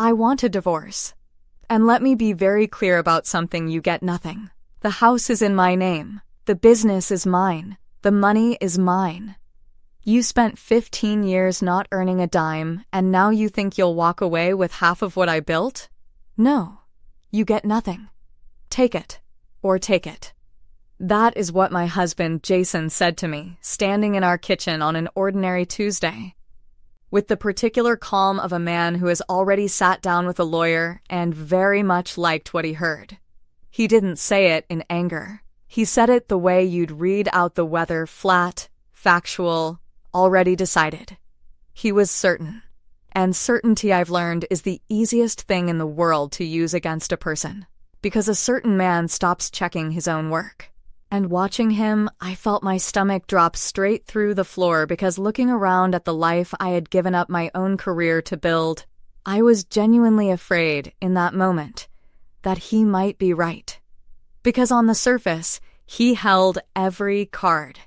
I want a divorce. And let me be very clear about something: you get nothing. The house is in my name. The business is mine. The money is mine. You spent 15 years not earning a dime, and now you think you'll walk away with half of what I built? No, you get nothing. Take it, or take it. That is what my husband, Jason, said to me, standing in our kitchen on an ordinary Tuesday, with the particular calm of a man who has already sat down with a lawyer and very much liked what he heard. He didn't say it in anger. He said it the way you'd read out the weather, flat, factual, already decided. He was certain. And certainty, I've learned, is the easiest thing in the world to use against a person, because a certain man stops checking his own work. And watching him, I felt my stomach drop straight through the floor, because looking around at the life I had given up my own career to build, I was genuinely afraid in that moment that he might be right. Because on the surface, he held every card.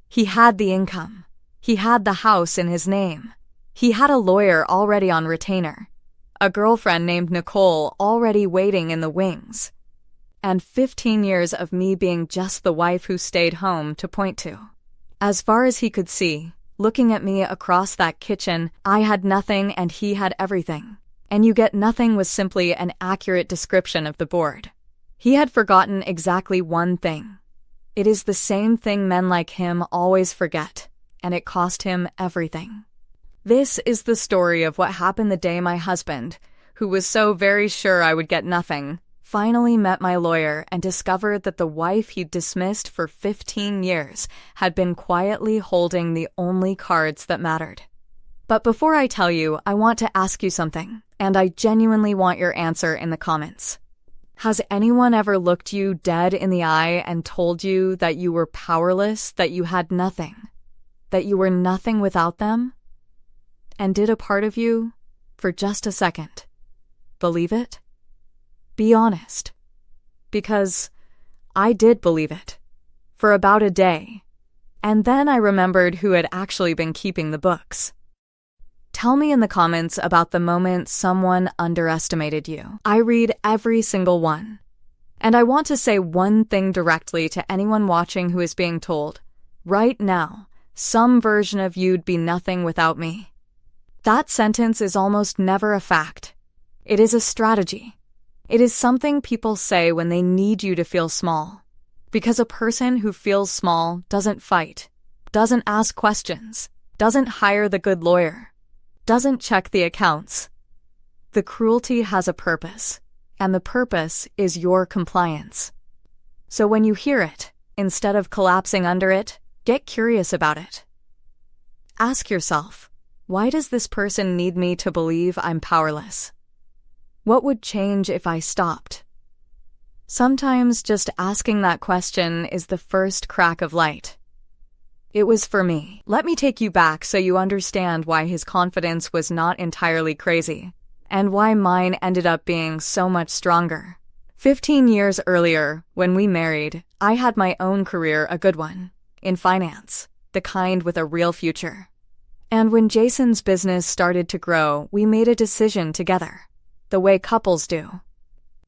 He had the income. He had the house in his name. He had a lawyer already on retainer, a girlfriend named Nicole already waiting in the wings, and 15 years of me being just the wife who stayed home to point to. As far as he could see, looking at me across that kitchen, I had nothing and he had everything. And you get nothing was simply an accurate description of the board. He had forgotten exactly one thing. It is the same thing men like him always forget, and it cost him everything. This is the story of what happened the day my husband, who was so very sure I would get nothing, finally met my lawyer and discovered that the wife he'd dismissed for 15 years had been quietly holding the only cards that mattered. But before I tell you, I want to ask you something, and I genuinely want your answer in the comments. Has anyone ever looked you dead in the eye and told you that you were powerless, that you had nothing, that you were nothing without them? And did a part of you, for just a second, believe it? Be honest. Because I did believe it, for about a day, and then I remembered who had actually been keeping the books. Tell me in the comments about the moment someone underestimated you. I read every single one. And I want to say one thing directly to anyone watching who is being told, right now, some version of you'd be nothing without me. That sentence is almost never a fact. It is a strategy. It is something people say when they need you to feel small. Because a person who feels small doesn't fight, doesn't ask questions, doesn't hire the good lawyer, doesn't check the accounts. The cruelty has a purpose, and the purpose is your compliance. So when you hear it, instead of collapsing under it, get curious about it. Ask yourself, why does this person need me to believe I'm powerless? What would change if I stopped? Sometimes just asking that question is the first crack of light. It was for me. Let me take you back so you understand why his confidence was not entirely crazy, and why mine ended up being so much stronger. 15 years earlier, when we married, I had my own career, a good one, in finance, the kind with a real future. And when Jason's business started to grow, we made a decision together, the way couples do.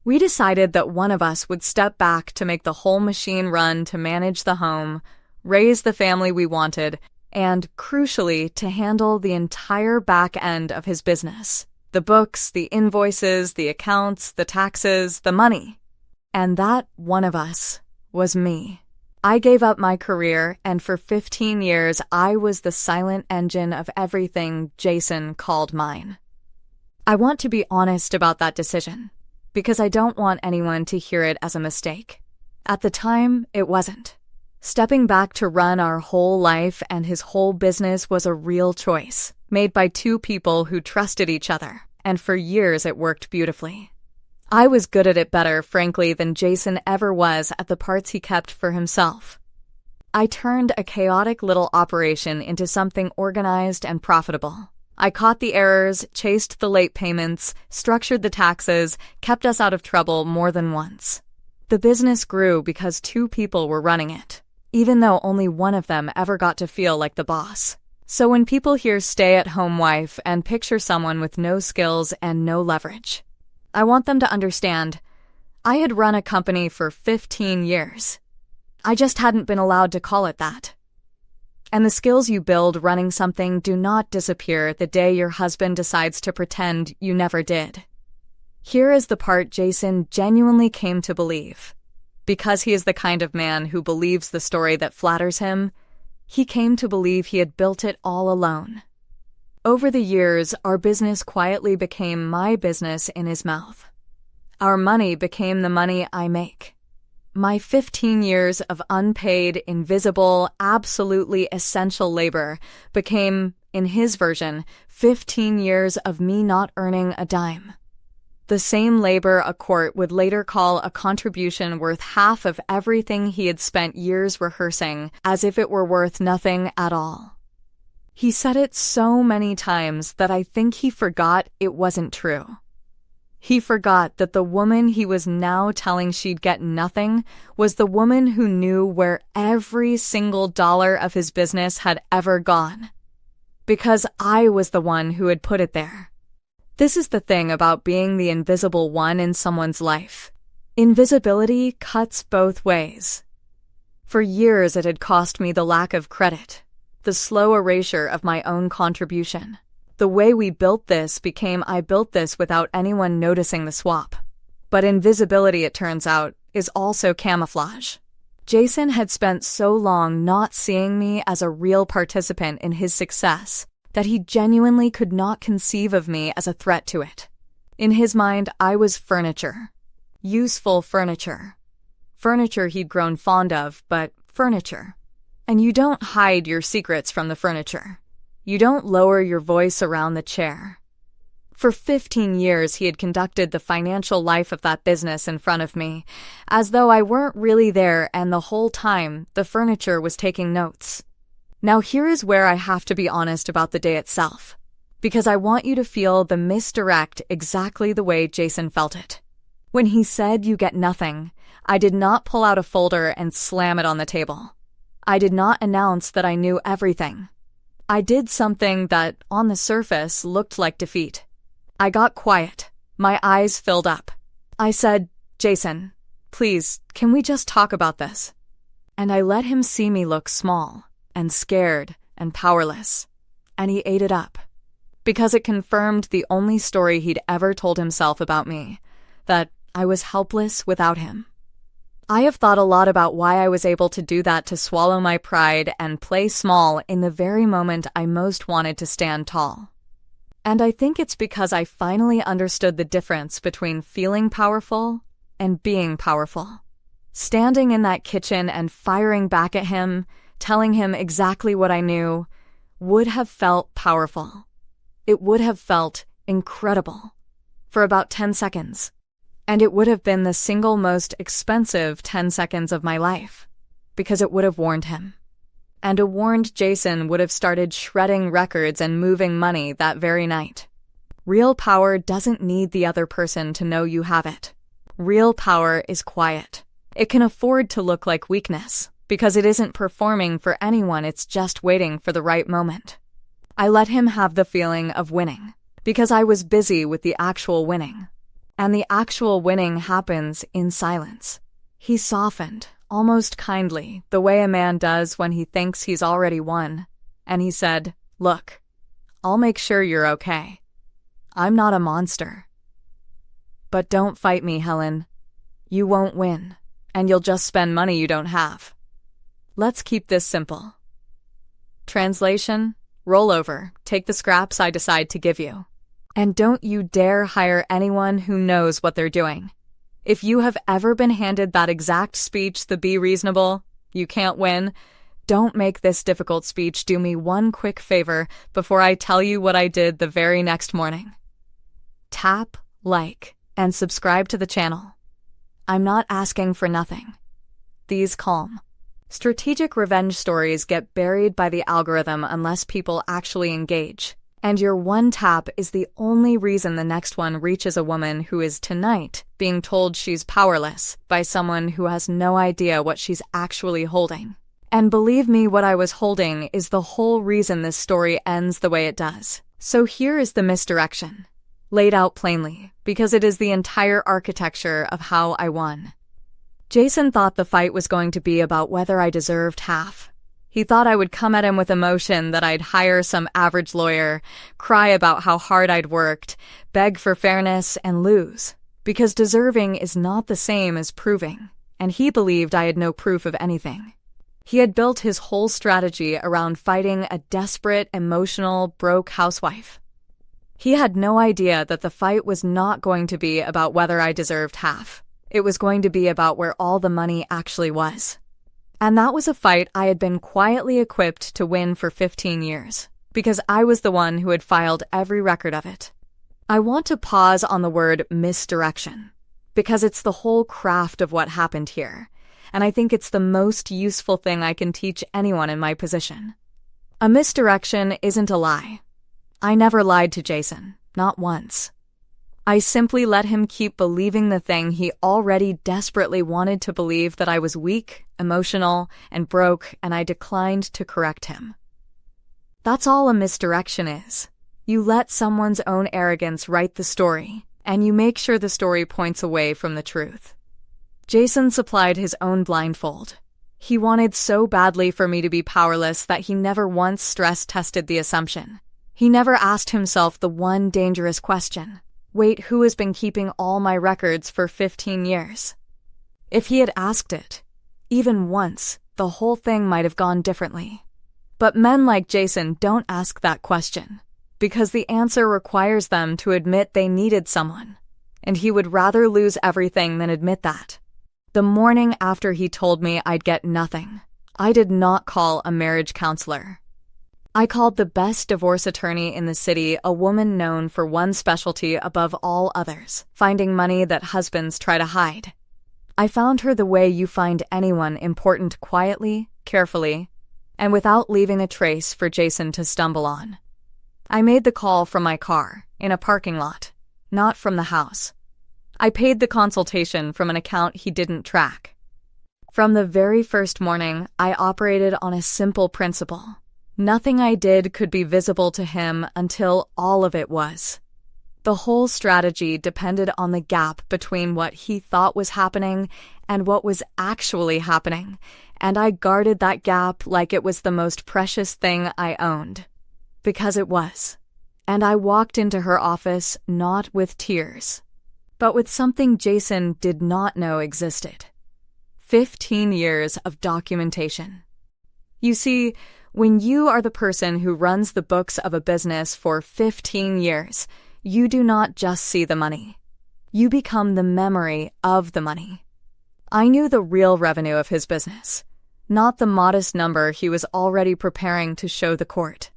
We decided that one of us would step back to make the whole machine run, to manage the home, raise the family we wanted, and, crucially, to handle the entire back end of his business. The books, the invoices, the accounts, the taxes, the money. And that one of us was me. I gave up my career, and for 15 years I was the silent engine of everything Jason called mine. I want to be honest about that decision, because I don't want anyone to hear it as a mistake. At the time, it wasn't. Stepping back to run our whole life and his whole business was a real choice, made by two people who trusted each other, and for years it worked beautifully. I was good at it, better, frankly, than Jason ever was at the parts he kept for himself. I turned a chaotic little operation into something organized and profitable. I caught the errors, chased the late payments, structured the taxes, kept us out of trouble more than once. The business grew because two people were running it, even though only one of them ever got to feel like the boss. So when people hear stay-at-home wife and picture someone with no skills and no leverage, I want them to understand, I had run a company for 15 years. I just hadn't been allowed to call it that. And the skills you build running something do not disappear the day your husband decides to pretend you never did. Here is the part Jason genuinely came to believe. Because he is the kind of man who believes the story that flatters him, he came to believe he had built it all alone. Over the years, our business quietly became my business in his mouth. Our money became the money I make. My 15 years of unpaid, invisible, absolutely essential labor became, in his version, 15 years of me not earning a dime. The same labor a court would later call a contribution worth half of everything he had spent years rehearsing, as if it were worth nothing at all. He said it so many times that I think he forgot it wasn't true. He forgot that the woman he was now telling she'd get nothing was the woman who knew where every single dollar of his business had ever gone. Because I was the one who had put it there. This is the thing about being the invisible one in someone's life. Invisibility cuts both ways. For years it had cost me the lack of credit, the slow erasure of my own contribution. The way we built this became I built this without anyone noticing the swap. But invisibility, it turns out, is also camouflage. Jason had spent so long not seeing me as a real participant in his success that he genuinely could not conceive of me as a threat to it. In his mind, I was furniture. Useful furniture. Furniture he'd grown fond of, but furniture. And you don't hide your secrets from the furniture. You don't lower your voice around the chair. For 15 years, he had conducted the financial life of that business in front of me, as though I weren't really there, and the whole time, the furniture was taking notes. Now here is where I have to be honest about the day itself, because I want you to feel the misdirect exactly the way Jason felt it. When he said you get nothing, I did not pull out a folder and slam it on the table. I did not announce that I knew everything. I did something that, on the surface, looked like defeat. I got quiet. My eyes filled up. I said, Jason, please, can we just talk about this? And I let him see me look small and scared and powerless, and he ate it up, because it confirmed the only story he'd ever told himself about me, that I was helpless without him. I have thought a lot about why I was able to do that, to swallow my pride and play small in the very moment I most wanted to stand tall. And I think it's because I finally understood the difference between feeling powerful and being powerful. Standing in that kitchen and firing back at him, telling him exactly what I knew, would have felt powerful. It would have felt incredible. For about 10 seconds. And it would have been the single most expensive 10 seconds of my life, because it would have warned him. And a warned Jason would have started shredding records and moving money that very night. Real power doesn't need the other person to know you have it. Real power is quiet. It can afford to look like weakness, because it isn't performing for anyone, it's just waiting for the right moment. I let him have the feeling of winning, because I was busy with the actual winning. And the actual winning happens in silence. He softened, almost kindly, the way a man does when he thinks he's already won. And he said, look, I'll make sure you're okay. I'm not a monster. But don't fight me, Helen. You won't win, and you'll just spend money you don't have. Let's keep this simple. Translation, roll over, take the scraps I decide to give you. And don't you dare hire anyone who knows what they're doing. If you have ever been handed that exact speech, the be reasonable, you can't win, don't make this difficult speech. Do me one quick favor before I tell you what I did the very next morning. Tap like and subscribe to the channel. I'm not asking for nothing. These calm, strategic revenge stories get buried by the algorithm unless people actually engage. And your one tap is the only reason the next one reaches a woman who is tonight being told she's powerless by someone who has no idea what she's actually holding. And believe me, what I was holding is the whole reason this story ends the way it does. So here is the misdirection, laid out plainly, because it is the entire architecture of how I won. Jason thought the fight was going to be about whether I deserved half. He thought I would come at him with emotion, that I'd hire some average lawyer, cry about how hard I'd worked, beg for fairness, and lose. Because deserving is not the same as proving, and he believed I had no proof of anything. He had built his whole strategy around fighting a desperate, emotional, broke housewife. He had no idea that the fight was not going to be about whether I deserved half. It was going to be about where all the money actually was. And that was a fight I had been quietly equipped to win for 15 years, because I was the one who had filed every record of it. I want to pause on the word misdirection, because it's the whole craft of what happened here, and I think it's the most useful thing I can teach anyone in my position. A misdirection isn't a lie. I never lied to Jason, not once. I simply let him keep believing the thing he already desperately wanted to believe, that I was weak, emotional, and broke, and I declined to correct him. That's all a misdirection is. You let someone's own arrogance write the story, and you make sure the story points away from the truth. Jason supplied his own blindfold. He wanted so badly for me to be powerless that he never once stress-tested the assumption. He never asked himself the one dangerous question: wait, who has been keeping all my records for 15 years? If he had asked it, even once, the whole thing might have gone differently. But men like Jason don't ask that question, because the answer requires them to admit they needed someone, and he would rather lose everything than admit that. The morning after he told me I'd get nothing, I did not call a marriage counselor. I called the best divorce attorney in the city, a woman known for one specialty above all others: finding money that husbands try to hide. I found her the way you find anyone important: quietly, carefully, and without leaving a trace for Jason to stumble on. I made the call from my car, in a parking lot, not from the house. I paid the consultation from an account he didn't track. From the very first morning, I operated on a simple principle. Nothing I did could be visible to him until all of it was. The whole strategy depended on the gap between what he thought was happening and what was actually happening, and I guarded that gap like it was the most precious thing I owned. Because it was. And I walked into her office not with tears, but with something Jason did not know existed: 15 years of documentation. You see, when you are the person who runs the books of a business for 15 years, you do not just see the money. You become the memory of the money. I knew the real revenue of his business, not the modest number he was already preparing to show the court.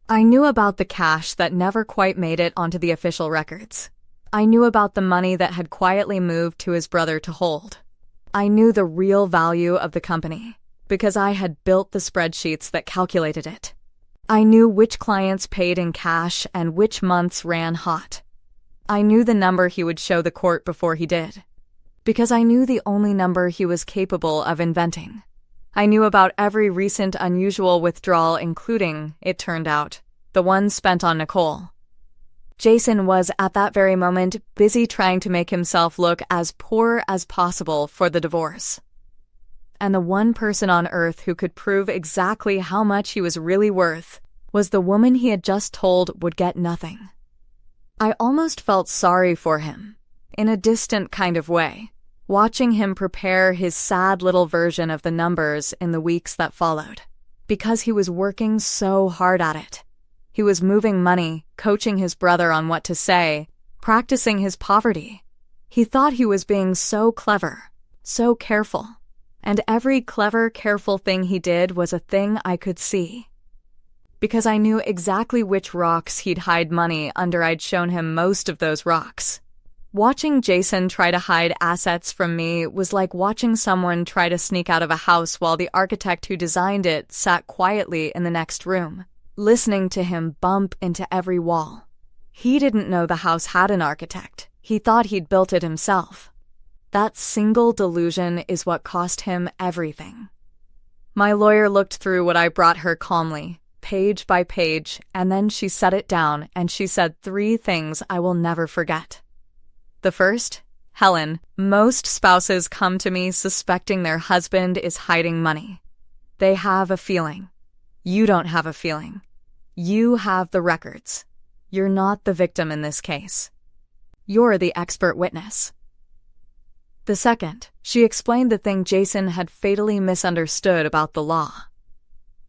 I knew about the cash that never quite made it onto the official records. I knew about the money that had quietly moved to his brother to hold. I knew the real value of the company, because I had built the spreadsheets that calculated it. I knew which clients paid in cash and which months ran hot. I knew the number he would show the court before he did, because I knew the only number he was capable of inventing. I knew about every recent unusual withdrawal, including, it turned out, the one spent on Nicole. Jason was, at that very moment, busy trying to make himself look as poor as possible for the divorce. And the one person on earth who could prove exactly how much he was really worth was the woman he had just told would get nothing. I almost felt sorry for him, in a distant kind of way, watching him prepare his sad little version of the numbers in the weeks that followed, because he was working so hard at it. He was moving money, coaching his brother on what to say, practicing his poverty. He thought he was being so clever, so careful. And every clever, careful thing he did was a thing I could see. Because I knew exactly which rocks he'd hide money under. I'd shown him most of those rocks. Watching Jason try to hide assets from me was like watching someone try to sneak out of a house while the architect who designed it sat quietly in the next room, listening to him bump into every wall. He didn't know the house had an architect. He thought he'd built it himself. That single delusion is what cost him everything. My lawyer looked through what I brought her calmly, page by page, and then she set it down and she said 3 things I will never forget. The first, Helen, most spouses come to me suspecting their husband is hiding money. They have a feeling. You don't have a feeling. You have the records. You're not the victim in this case. You're the expert witness. The second, she explained the thing Jason had fatally misunderstood about the law.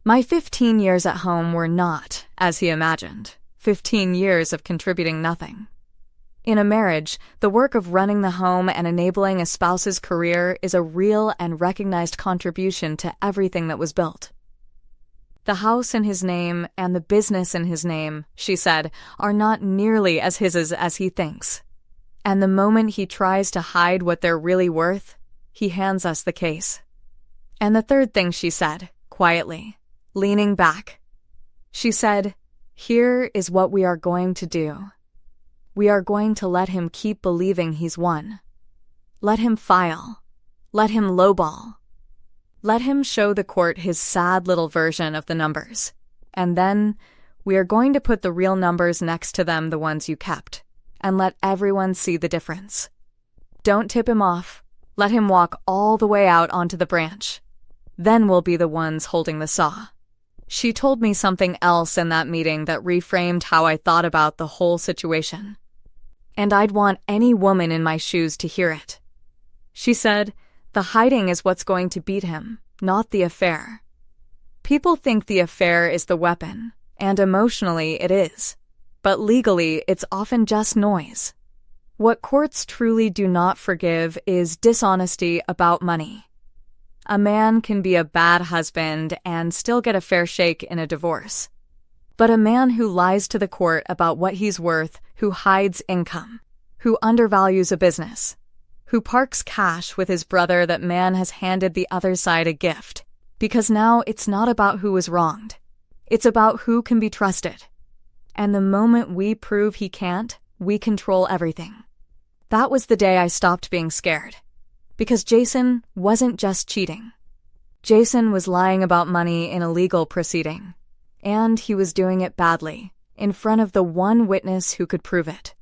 My 15 years at home were not, as he imagined, 15 years of contributing nothing. In a marriage, the work of running the home and enabling a spouse's career is a real and recognized contribution to everything that was built. The house in his name and the business in his name, she said, are not nearly as his as he thinks. And the moment he tries to hide what they're really worth, he hands us the case. And the third thing she said, quietly, leaning back, she said, "Here is what we are going to do. We are going to let him keep believing he's won. Let him file. Let him lowball. Let him show the court his sad little version of the numbers. And then we are going to put the real numbers next to them, the ones you kept, and let everyone see the difference. Don't tip him off. Let him walk all the way out onto the branch. Then we'll be the ones holding the saw." She told me something else in that meeting that reframed how I thought about the whole situation. And I'd want any woman in my shoes to hear it. She said, "The hiding is what's going to beat him, not the affair." People think the affair is the weapon, and emotionally it is. But legally, it's often just noise. What courts truly do not forgive is dishonesty about money. A man can be a bad husband and still get a fair shake in a divorce. But a man who lies to the court about what he's worth, who hides income, who undervalues a business, who parks cash with his brother that man has handed the other side a gift, because now it's not about who was wronged. It's about who can be trusted. And the moment we prove he can't, we control everything. That was the day I stopped being scared. Because Jason wasn't just cheating. Jason was lying about money in a legal proceeding. And he was doing it badly, in front of the one witness who could prove it.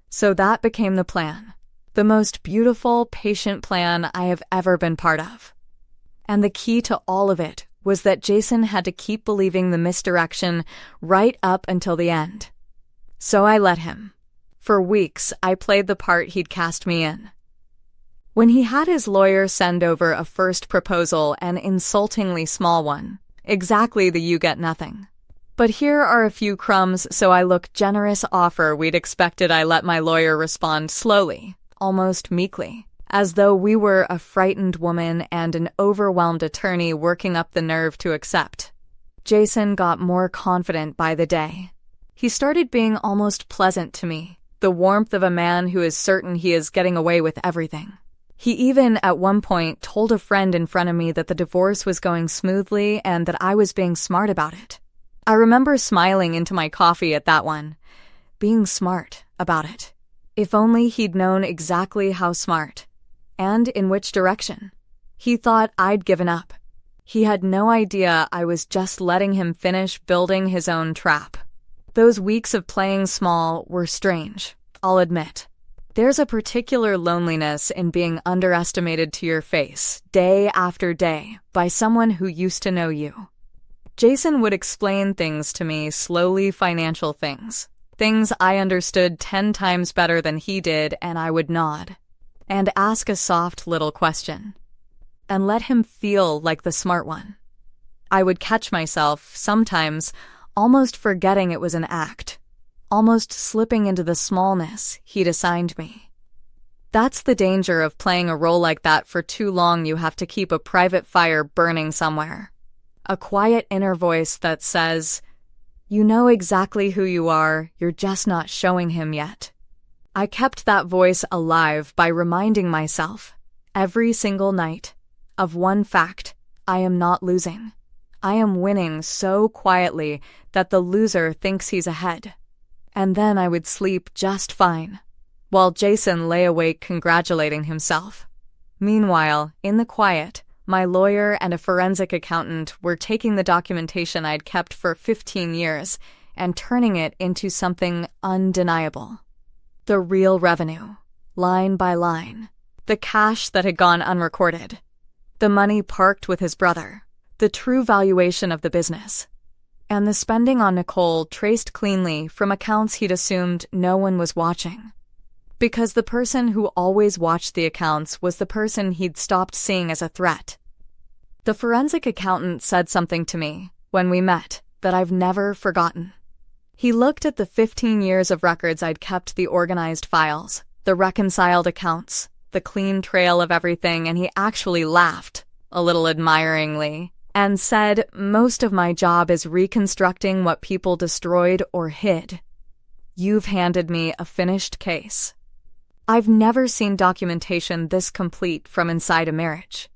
So that became the plan. The most beautiful, patient plan I have ever been part of. And the key to all of it was that Jason had to keep believing the misdirection right up until the end. So I let him. For weeks, I played the part he'd cast me in. When he had his lawyer send over a first proposal, an insultingly small one, exactly the you get nothing. But here are a few crumbs so I look generous offer we'd expected, I let my lawyer respond slowly, almost meekly, as though we were a frightened woman and an overwhelmed attorney working up the nerve to accept. Jason got more confident by the day. He started being almost pleasant to me, the warmth of a man who is certain he is getting away with everything. He even, at one point, told a friend in front of me that the divorce was going smoothly and that I was being smart about it. I remember smiling into my coffee at that one. Being smart about it. If only he'd known exactly how smart. And in which direction. He thought I'd given up. He had no idea I was just letting him finish building his own trap. Those weeks of playing small were strange, I'll admit. There's a particular loneliness in being underestimated to your face, day after day, by someone who used to know you. Jason would explain things to me, slowly financial things. Things I understood 10 times better than he did, and I would nod. And ask a soft little question. And let him feel like the smart one. I would catch myself, sometimes, almost forgetting it was an act. Almost slipping into the smallness he'd assigned me. That's the danger of playing a role like that for too long. You have to keep a private fire burning somewhere. A quiet inner voice that says, "You know exactly who you are, you're just not showing him yet." I kept that voice alive by reminding myself, every single night, of one fact: I am not losing. I am winning so quietly that the loser thinks he's ahead. And then I would sleep just fine, while Jason lay awake congratulating himself. Meanwhile, in the quiet, my lawyer and a forensic accountant were taking the documentation I'd kept for 15 years and turning it into something undeniable. The real revenue, line by line. The cash that had gone unrecorded. The money parked with his brother. The true valuation of the business. And the spending on Nicole traced cleanly from accounts he'd assumed no one was watching. Because the person who always watched the accounts was the person he'd stopped seeing as a threat. The forensic accountant said something to me when we met that I've never forgotten. He looked at the 15 years of records I'd kept, the organized files, the reconciled accounts, the clean trail of everything, and he actually laughed, a little admiringly, and said, "Most of my job is reconstructing what people destroyed or hid. You've handed me a finished case." I've never seen documentation this complete from inside a marriage.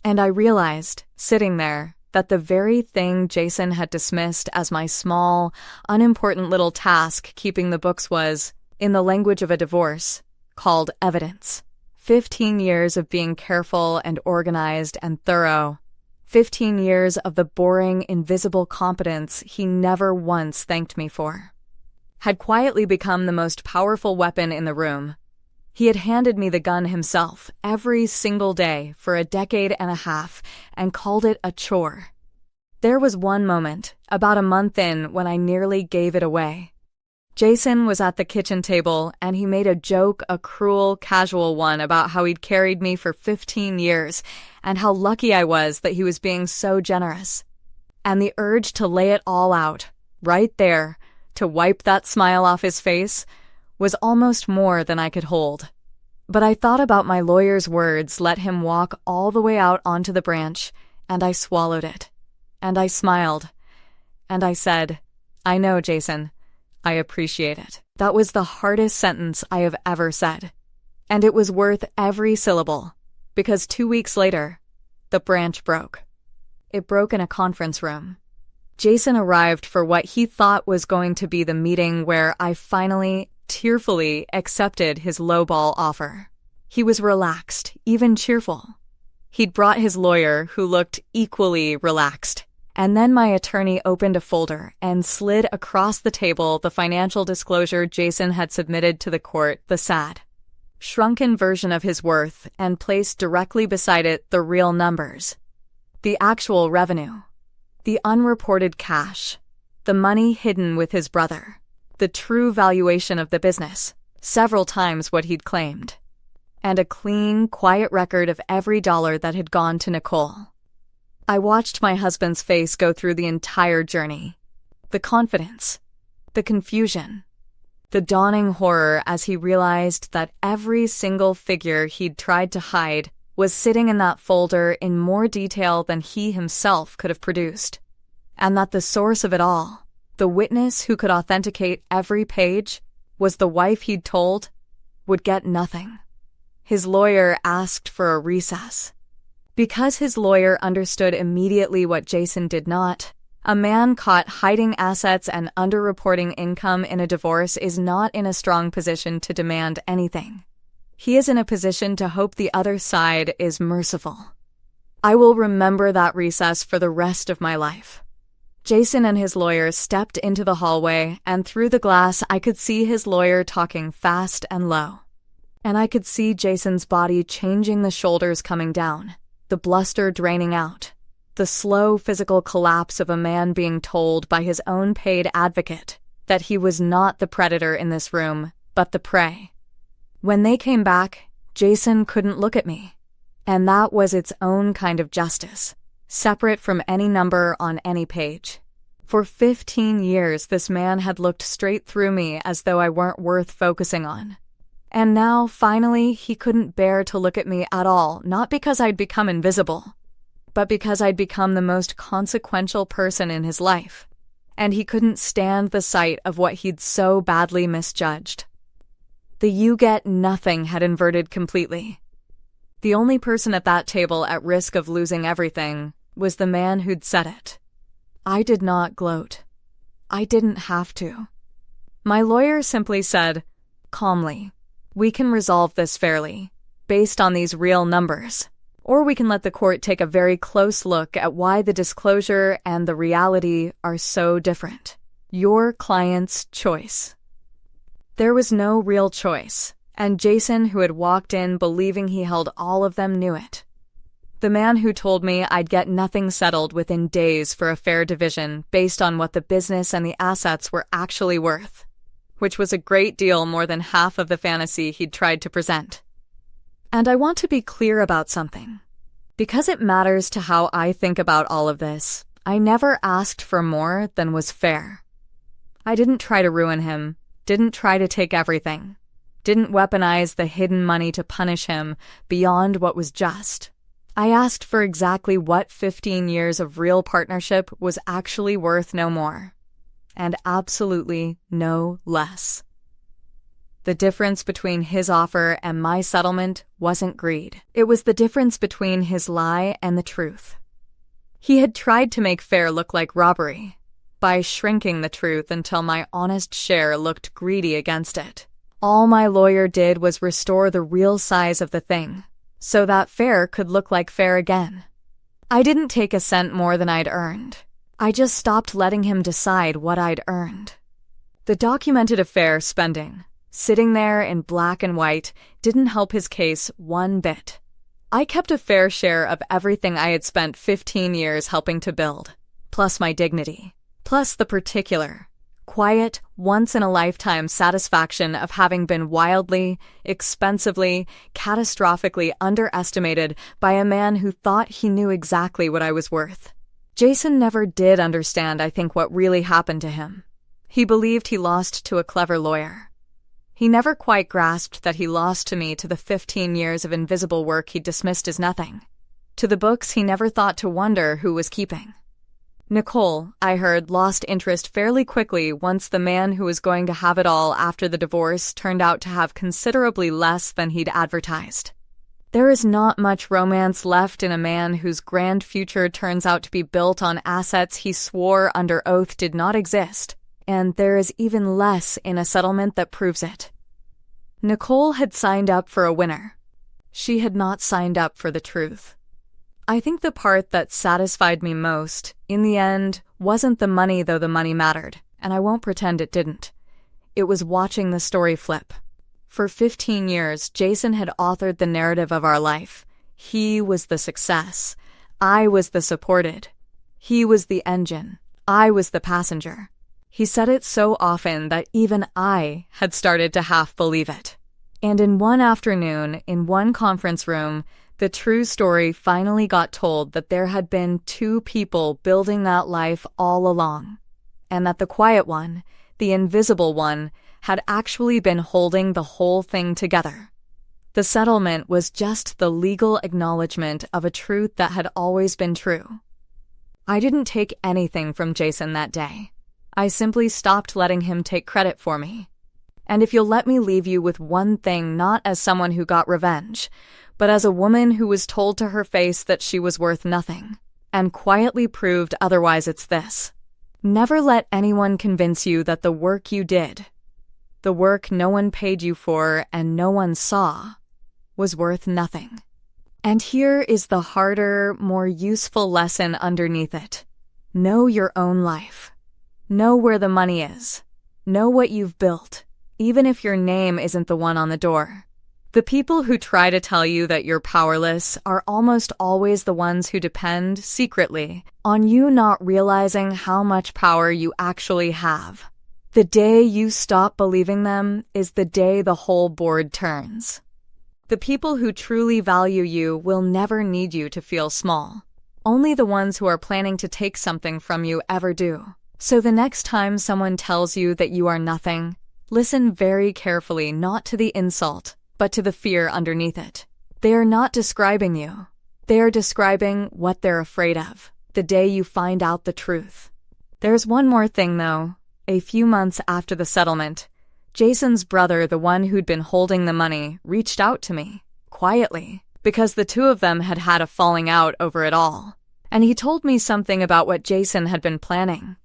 And I realized, sitting there, that the very thing Jason had dismissed as my small, unimportant little task keeping the books was, in the language of a divorce, called evidence. 15 years of being careful and organized and thorough. 15 years of the boring, invisible competence he never once thanked me for. Had quietly become the most powerful weapon in the room. He had handed me the gun himself every single day for a decade and a half and called it a chore. There was one moment, about a month in, when I nearly gave it away. Jason was at the kitchen table and he made a joke, a cruel, casual one, about how he'd carried me for 15 years and how lucky I was that he was being so generous. And the urge to lay it all out, right there, to wipe that smile off his face, was almost more than I could hold. But I thought about my lawyer's words, let him walk all the way out onto the branch, and I swallowed it. And I smiled. And I said, "I know, Jason. I appreciate it." That was the hardest sentence I have ever said. And it was worth every syllable, because 2 weeks later, the branch broke. It broke in a conference room. Jason arrived for what he thought was going to be the meeting where I finally, tearfully accepted his lowball offer. He was relaxed, even cheerful. He'd brought his lawyer, who looked equally relaxed. And then my attorney opened a folder and slid across the table the financial disclosure Jason had submitted to the court, the sad, shrunken version of his worth, and placed directly beside it the real numbers. The actual revenue. The unreported cash. The money hidden with his brother. The true valuation of the business, several times what he'd claimed. And a clean, quiet record of every dollar that had gone to Nicole. I watched my husband's face go through the entire journey. The confidence. The confusion. The dawning horror as he realized that every single figure he'd tried to hide was sitting in that folder in more detail than he himself could have produced. And that the source of it all, the witness who could authenticate every page, was the wife he'd told, would get nothing. His lawyer asked for a recess. Because his lawyer understood immediately what Jason did not, a man caught hiding assets and underreporting income in a divorce is not in a strong position to demand anything. He is in a position to hope the other side is merciful. I will remember that recess for the rest of my life. Jason and his lawyer stepped into the hallway, and through the glass I could see his lawyer talking fast and low. And I could see Jason's body changing, the shoulders coming down, the bluster draining out, the slow physical collapse of a man being told by his own paid advocate that he was not the predator in this room, but the prey. When they came back, Jason couldn't look at me, and that was its own kind of justice, separate from any number on any page. For 15 years, this man had looked straight through me as though I weren't worth focusing on. And now, finally, he couldn't bear to look at me at all, not because I'd become invisible, but because I'd become the most consequential person in his life, and he couldn't stand the sight of what he'd so badly misjudged. The "you get nothing" had inverted completely. The only person at that table at risk of losing everything was the man who'd said it. I did not gloat. I didn't have to. My lawyer simply said, calmly, "We can resolve this fairly, based on these real numbers. Or we can let the court take a very close look at why the disclosure and the reality are so different. Your client's choice. There was no real choice, and Jason, who had walked in believing he held all of them, knew it. The man who told me I'd get nothing settled within days for a fair division based on what the business and the assets were actually worth, which was a great deal more than half of the fantasy he'd tried to present. And I want to be clear about something. Because it matters to how I think about all of this, I never asked for more than was fair. I didn't try to ruin him, didn't try to take everything, didn't weaponize the hidden money to punish him beyond what was just. I asked for exactly what 15 years of real partnership was actually worth, no more. And absolutely no less. The difference between his offer and my settlement wasn't greed. It was the difference between his lie and the truth. He had tried to make fair look like robbery by shrinking the truth until my honest share looked greedy against it. All my lawyer did was restore the real size of the thing, so that fair could look like fair again. I didn't take a cent more than I'd earned. I just stopped letting him decide what I'd earned. The documented affair spending, sitting there in black and white, didn't help his case one bit. I kept a fair share of everything I had spent 15 years helping to build, plus my dignity, plus the particular, quiet, once-in-a-lifetime satisfaction of having been wildly, expensively, catastrophically underestimated by a man who thought he knew exactly what I was worth. Jason never did understand, I think, what really happened to him. He believed he lost to a clever lawyer. He never quite grasped that he lost to me to the 15 years of invisible work he dismissed as nothing, to the books he never thought to wonder who was keeping. Nicole, I heard, lost interest fairly quickly once the man who was going to have it all after the divorce turned out to have considerably less than he'd advertised. There is not much romance left in a man whose grand future turns out to be built on assets he swore under oath did not exist, and there is even less in a settlement that proves it. Nicole had signed up for a winner. She had not signed up for the truth. I think the part that satisfied me most, in the end, wasn't the money, though the money mattered, and I won't pretend it didn't. It was watching the story flip. For 15 years, Jason had authored the narrative of our life. He was the success. I was the supported. He was the engine. I was the passenger. He said it so often that even I had started to half believe it. And in one afternoon, in one conference room, the true story finally got told that there had been two people building that life all along, and that the quiet one, the invisible one, had actually been holding the whole thing together. The settlement was just the legal acknowledgement of a truth that had always been true. I didn't take anything from Jason that day. I simply stopped letting him take credit for me. And if you'll let me leave you with one thing, not as someone who got revenge, but as a woman who was told to her face that she was worth nothing, and quietly proved otherwise, it's this. Never let anyone convince you that the work you did, the work no one paid you for and no one saw, was worth nothing. And here is the harder, more useful lesson underneath it. Know your own life. Know where the money is. Know what you've built, even if your name isn't the one on the door. The people who try to tell you that you're powerless are almost always the ones who depend, secretly, on you not realizing how much power you actually have. The day you stop believing them is the day the whole board turns. The people who truly value you will never need you to feel small. Only the ones who are planning to take something from you ever do. So the next time someone tells you that you are nothing, listen very carefully, not to the insult, but to the fear underneath it. They are not describing you. They are describing what they're afraid of, the day you find out the truth. There's one more thing, though. A few months after the settlement, Jason's brother, the one who'd been holding the money, reached out to me, quietly, because the two of them had had a falling out over it all. And he told me something about what Jason had been planning,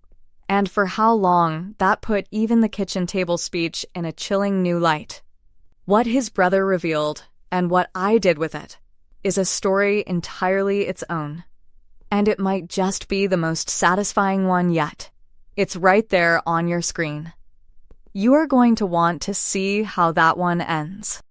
and for how long that put even the kitchen table speech in a chilling new light. What his brother revealed, and what I did with it, is a story entirely its own. And it might just be the most satisfying one yet. It's right there on your screen. You are going to want to see how that one ends.